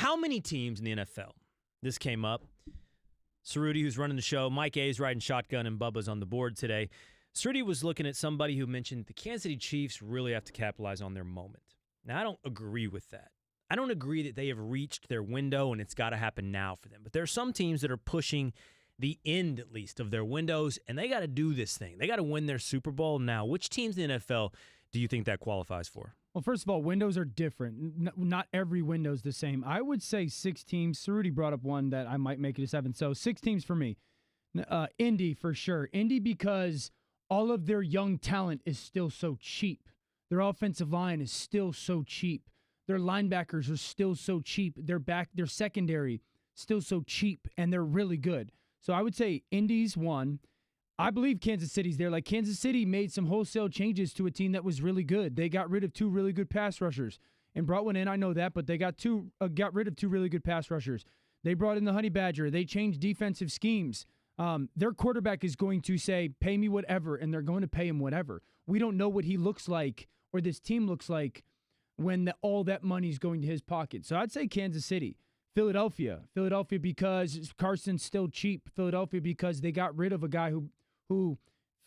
How many teams in the NFL? This came up. Cerruti, who's running the show, Mike A is riding shotgun, and Bubba's on the board today. Cerruti was looking at somebody who mentioned the Kansas City Chiefs really have to capitalize on their moment. Now, I don't agree with that. I don't agree that they have reached their window and it's got to happen now for them. But there are some teams that are pushing the end, at least, of their windows, and they got to do this thing. They got to win their Super Bowl now. Which teams in the NFL do you think that qualifies for? Well, first of all, windows are different. Not every window is the same. I would say 6 teams. Cerruti brought up one that I might make it a 7. So 6 teams for me. Indy, for sure. Indy because all of their young talent is still so cheap. Their offensive line is still so cheap. Their linebackers are still so cheap. Their secondary still so cheap, and they're really good. So I would say Indy's 1. I believe Kansas City's there. Like, Kansas City made some wholesale changes to a team that was really good. They got rid of 2 really good pass rushers and brought one in. I know that, but they got rid of 2 really good pass rushers. They brought in the Honey Badger. They changed defensive schemes. Their quarterback is going to say, pay me whatever, and they're going to pay him whatever. We don't know what he looks like or this team looks like when all that money is going to his pocket. So I'd say Kansas City. Philadelphia because Carson's still cheap. Philadelphia because they got rid of a guy who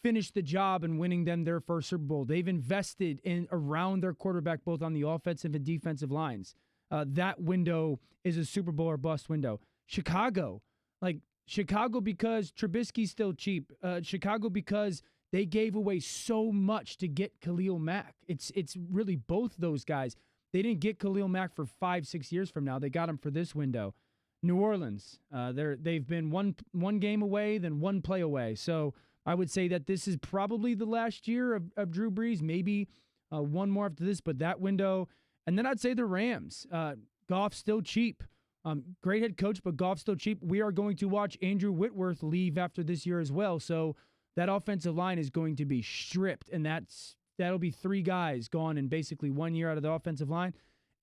finished the job and winning them their first Super Bowl. They've invested in around their quarterback both on the offensive and defensive lines. That window is a Super Bowl or bust window. Chicago because Trubisky's still cheap. Chicago because they gave away so much to get Khalil Mack. It's really both those guys. They didn't get Khalil Mack for 5-6 years from now. They got him for this window. New Orleans, they've been one game away, then one play away. So I would say that this is probably the last year of Drew Brees, maybe one more after this, but that window. And then I'd say the Rams. Goff's still cheap. Great head coach, but Goff's still cheap. We are going to watch Andrew Whitworth leave after this year as well. So that offensive line is going to be stripped, and that'll be 3 guys gone in basically 1 year out of the offensive line.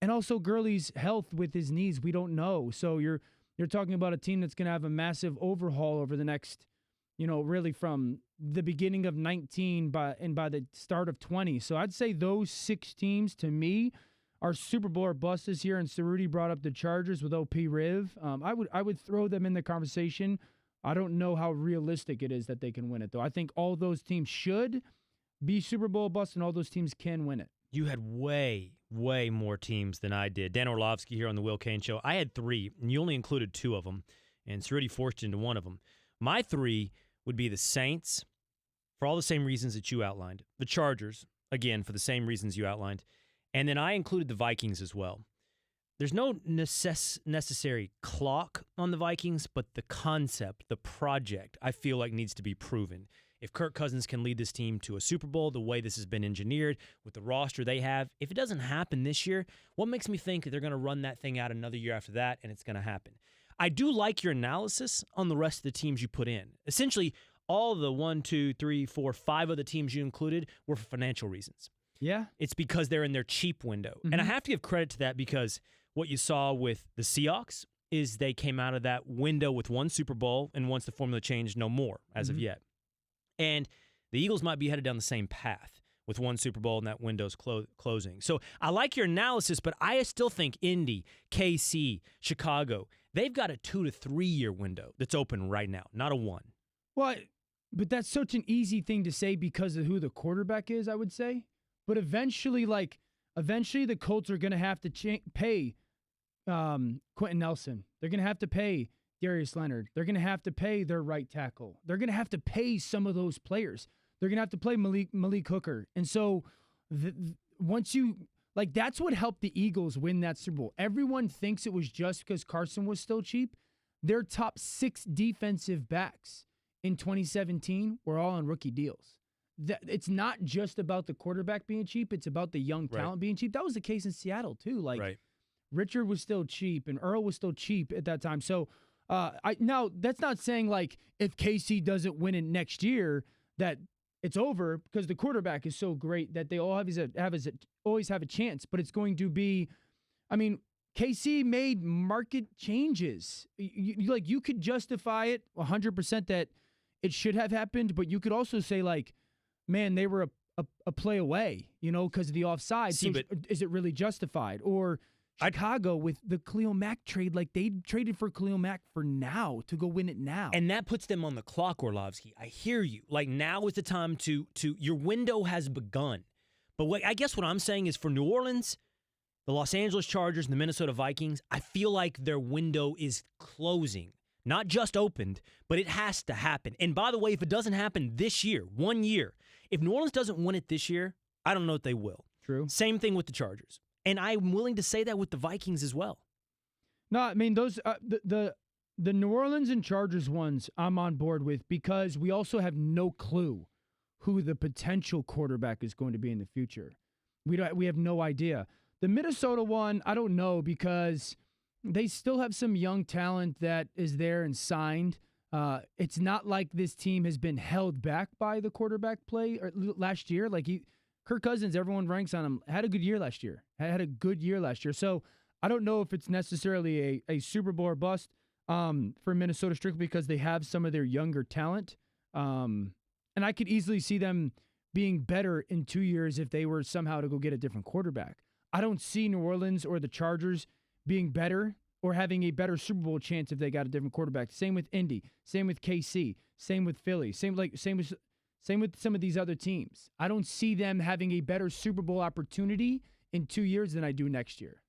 And also Gurley's health with his knees, we don't know. So you're talking about a team that's going to have a massive overhaul over the next, really from the beginning of 19 by the start of 20. So I'd say those 6 teams to me are Super Bowl or bust this year. And Cerruti brought up the Chargers with OP Riv. I would throw them in the conversation. I don't know how realistic it is that they can win it, though. I think all those teams should be Super Bowl bust, and all those teams can win it. You had way, way more teams than I did. Dan Orlovsky here on the Cain Show. I had 3, and you only included 2 of them, and Cerruti forced you into one of them. My 3 would be the Saints, for all the same reasons that you outlined. The Chargers, again, for the same reasons you outlined. And then I included the Vikings as well. There's no necessary clock on the Vikings, but the concept, the project, I feel like needs to be proven. If Kirk Cousins can lead this team to a Super Bowl the way this has been engineered with the roster they have, if it doesn't happen this year, what makes me think that they're going to run that thing out another year after that and it's going to happen? I do like your analysis on the rest of the teams you put in. Essentially, all the 1, 2, 3, 4, 5 of the teams you included were for financial reasons. Yeah. It's because they're in their cheap window. Mm-hmm. And I have to give credit to that because what you saw with the Seahawks is they came out of that window with 1 Super Bowl, and once the formula changed, no more as of yet. And the Eagles might be headed down the same path with 1 Super Bowl and that window's closing. So I like your analysis, but I still think Indy, KC, Chicago, they've got a 2 to 3 year window that's open right now, not a 1. Well, but that's such an easy thing to say because of who the quarterback is, I would say. But eventually the Colts are going to have to pay Quentin Nelson. They're going to have to pay Darius Leonard. They're going to have to pay their right tackle. They're going to have to pay some of those players. They're going to have to play Malik Hooker. And so once you, that's what helped the Eagles win that Super Bowl. Everyone thinks it was just because Carson was still cheap. Their top 6 defensive backs in 2017 were all on rookie deals. It's not just about the quarterback being cheap. It's about the young talent being cheap. That was the case in Seattle, too. Richard was still cheap, and Earl was still cheap at that time. So, now, that's not saying, if KC doesn't win it next year, that it's over because the quarterback is so great that they always have a chance. But it's going to be, KC made market changes. You could justify it 100% that it should have happened, but you could also say, man, they were a play away, because of the offside. So is it really justified? Or Chicago with the Khalil Mack trade, like they traded for Khalil Mack for now to go win it now. And that puts them on the clock, Orlovsky. I hear you. Like now is the time to your window has begun. But I guess what I'm saying is for New Orleans, the Los Angeles Chargers, and the Minnesota Vikings, I feel like their window is closing. Not just opened, but it has to happen. And by the way, if it doesn't happen this year, 1 year, if New Orleans doesn't win it this year, I don't know if they will. True. Same thing with the Chargers. And I'm willing to say that with the Vikings as well. No, I mean, those the New Orleans and Chargers ones I'm on board with because we also have no clue who the potential quarterback is going to be in the future. We have no idea. The Minnesota one, I don't know because they still have some young talent that is there and signed. It's not like this team has been held back by the quarterback play last year. Like Kirk Cousins, everyone ranks on him, had a good year last year. Had a good year last year. So I don't know if it's necessarily a Super Bowl or bust for Minnesota strictly because they have some of their younger talent. And I could easily see them being better in 2 years if they were somehow to go get a different quarterback. I don't see New Orleans or the Chargers being better or having a better Super Bowl chance if they got a different quarterback. Same with Indy, same with KC, same with Philly, same with some of these other teams. I don't see them having a better Super Bowl opportunity in 2 years than I do next year.